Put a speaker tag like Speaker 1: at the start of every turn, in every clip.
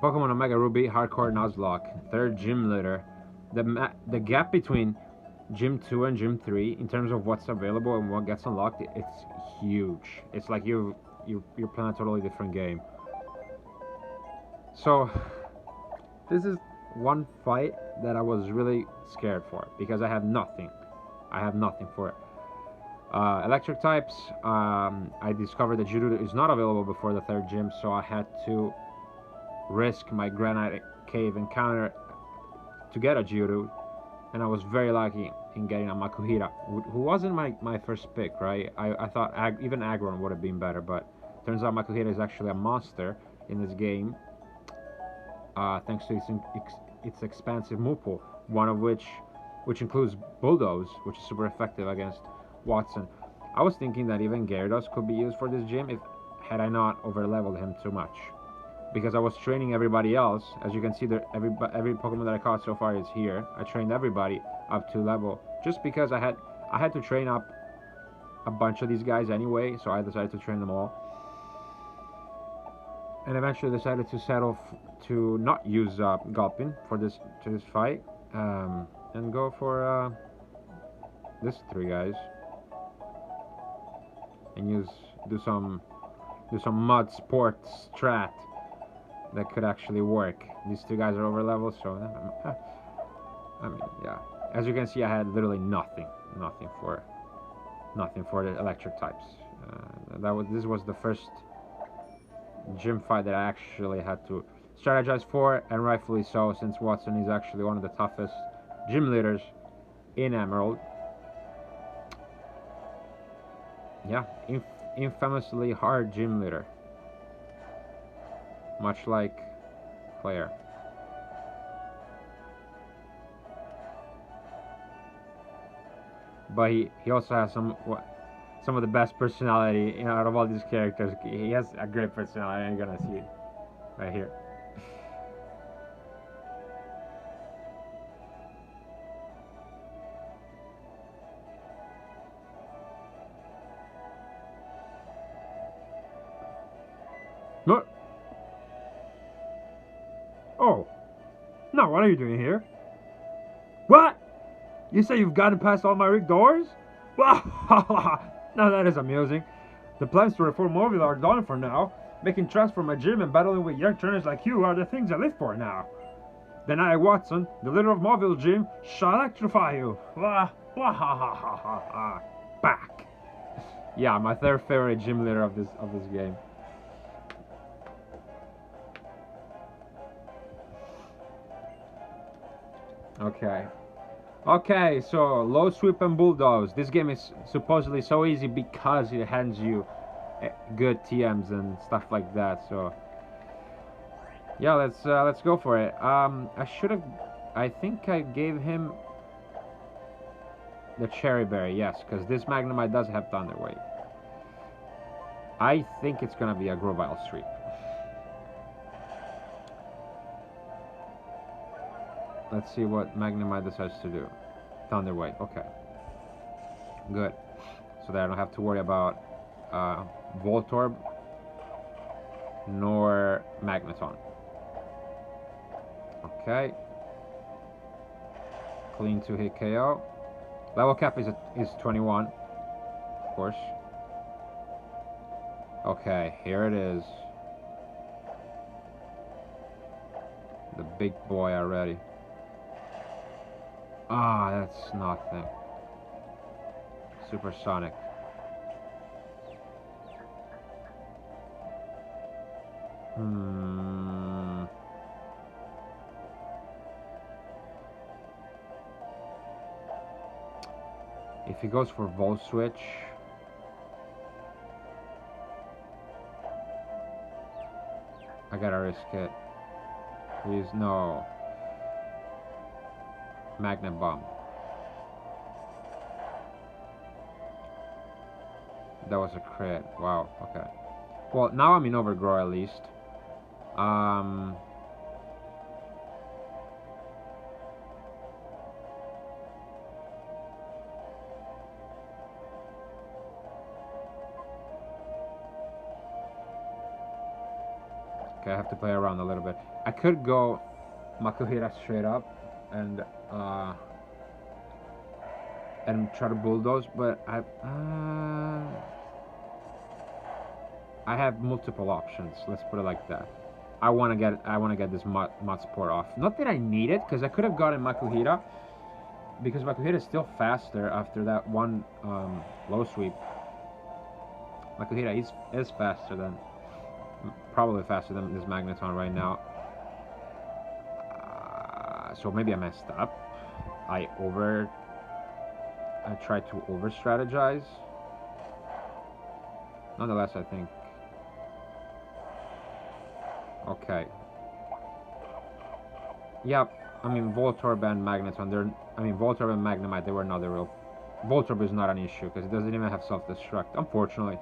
Speaker 1: Pokemon Omega Ruby, Hardcore Nuzlocke, third gym leader. The gap between Gym 2 and Gym 3 in terms of what's available and what gets unlocked, it's huge. It's like you're playing a totally different game. So this is one fight that I was really scared for because I have nothing. I have nothing for it. Electric types, I discovered that Geodude is not available before the third gym, so I had to risk my Granite Cave encounter to get a Geodude, and I was very lucky in getting a Makuhita, who wasn't my first pick, right? I thought even Aggron would have been better, but turns out Makuhita is actually a monster in this game, thanks to its expansive move pool, one of which includes Bulldoze, which is super effective against Wattson. I was thinking that even Gyarados could be used for this gym had I not overleveled him too much, because I was training everybody else. As you can see, every Pokemon that I caught so far is here. I trained everybody up to level just because I had to train up a bunch of these guys anyway, so I decided to train them all. And eventually decided to settle to not use Gulpin for this fight, and go for these three guys, and do some mud sport strat that could actually work. These two guys are over level, so I mean, yeah. As you can see, I had literally nothing for the electric types. This was the first gym fight that I actually had to strategize for, and rightfully so, since Wattson is actually one of the toughest gym leaders in Emerald. Yeah, infamously hard gym leader, much like Claire. But he also has some of the best personality out of all these characters. He has a great personality. You're gonna see it right here. Look. Oh. No, what are you doing here? What? You say you've gotten past all my rigged doors? Wow. Now that is amusing. The plans to reform Mobile are done for now. Making tracks for my gym and battling with young trainers like you are the things I live for now. Then I, Wattson, the leader of Mobile Gym, shall electrify you. Back. Yeah, my third favorite gym leader of this game. Okay, so low sweep and bulldoze. This game is supposedly so easy because it hands you good TMs and stuff like that. So yeah, let's go for it. I think I gave him the Cherry Berry, yes, because this Magnemite does have Thunder Wave. I think it's gonna be a Grovyle sweep. Let's see what Magnemite decides to do. Thunder Wave, okay. Good. So that I don't have to worry about Voltorb nor Magneton. Okay. Clean 2-hit KO. Level cap is 21, of course. Okay, here it is. The big boy already. Ah, that's nothing. Supersonic. If he goes for Volt Switch, I gotta risk it. Please, no. Magnet Bomb. That was a crit. Wow, okay. Well, now I'm in Overgrow at least. Okay, I have to play around a little bit. I could go Makuhira straight up and try to bulldoze, but I have multiple options. Let's put it like that. I want to get this mud sport off. Not that I need it, because I could have gotten Makuhira, because Makuhira is still faster after that one low sweep. Makuhira is faster than, probably faster than this Magneton right now. So maybe I messed up. I tried to over strategize. Nonetheless, I think. Okay. Yep. I mean, Voltorb and Magneton. Voltorb and Magnemite. They were not the real. Voltorb is not an issue because it doesn't even have self-destruct. Unfortunately,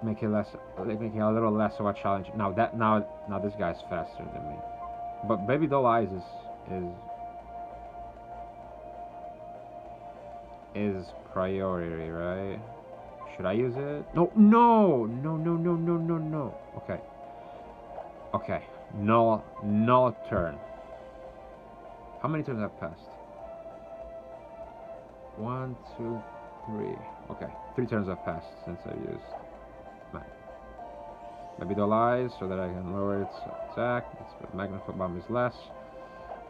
Speaker 1: making it a little less of a challenge. Now this guy's faster than me. But Baby Doll Eyes is priority, right? Should I use it? No. Okay. No turn. How many turns have passed? 1, 2, 3. Okay, 3 turns have passed since I used Baby Doll Eyes so that I can lower its attack. Its Magnified Bomb is less.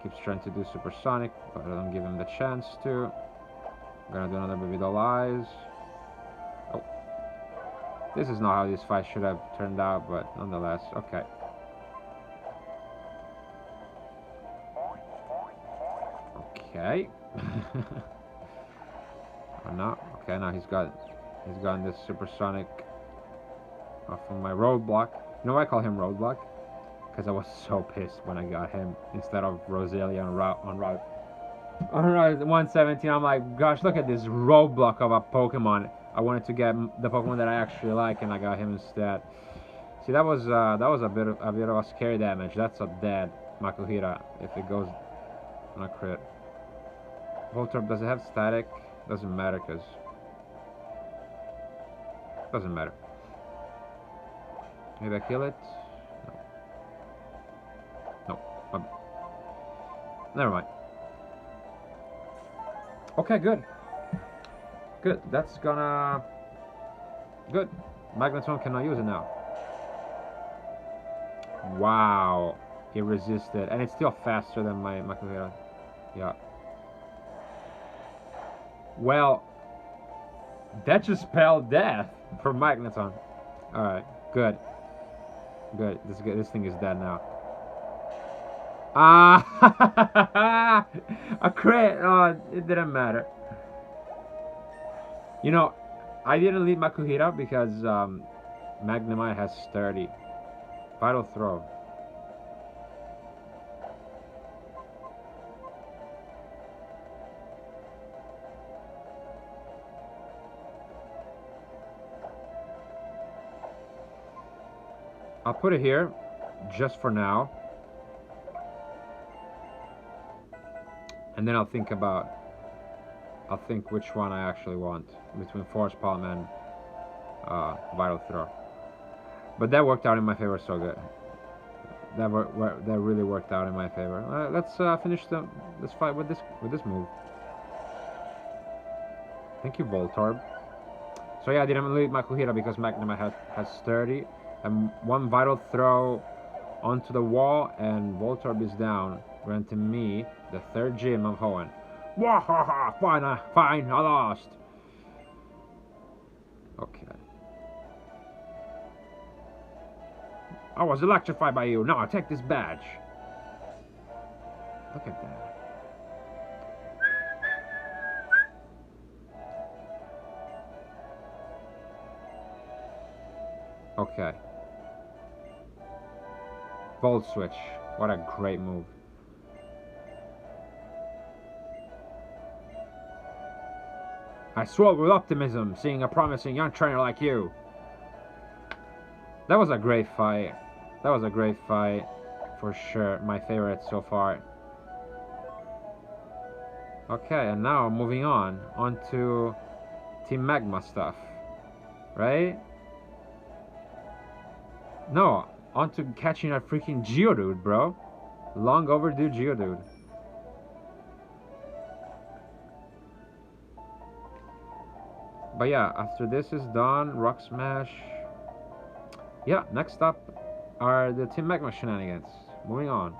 Speaker 1: Keeps trying to do Supersonic, but I don't give him the chance to. I'm gonna do another Baby Doll Eyes. Oh. This is not how this fight should have turned out, but nonetheless, okay. Okay. Oh, no. Okay, now he's gotten this Supersonic off of my Roadblock. You know why I call him Roadblock? Because I was so pissed when I got him instead of Roselia on Route 117. I'm like, gosh, look at this Roadblock of a Pokemon. I wanted to get the Pokemon that I actually like, and I got him instead. See, that was a bit of a scary damage. That's a dead Makuhira if it goes on a crit. Voltorb, does it have static? Doesn't matter, because doesn't matter. Maybe I kill it? No. Never mind. Okay, good. That's gonna... Good. Magneton cannot use it now. Wow. It resisted. And it's still faster than my Makuhira. Yeah. Well, that just spelled death for Magneton. Alright, good. This thing is dead now. Ah! A crit! Oh, it didn't matter. You know, I didn't lead Makuhira because Magnemite has 30. Vital Throw. I'll put it here, just for now. And then I'll think which one I actually want between Force Palm and Vital Throw. But that worked out in my favor so good. That really worked out in my favor. Let's finish this fight with this move. Thank you, Voltorb. So yeah, I didn't lead Makuhira because Magnemite has 30. And one Vital Throw onto the wall, and Voltorb is down, granting me the 3rd gym of Hoenn. Wahaha! Fine, I lost. Okay. I was electrified by you. Now I take this badge. Look at that. Okay. Volt Switch. What a great move. I swelled with optimism seeing a promising young trainer like you. That was a great fight. For sure. My favorite so far. Okay, and now moving on to Team Magma stuff. Right? No, On to catching a freaking Geodude, bro. Long overdue Geodude. But yeah, after this is done, Rock Smash. Yeah, next up are the Team Magma shenanigans. Moving on.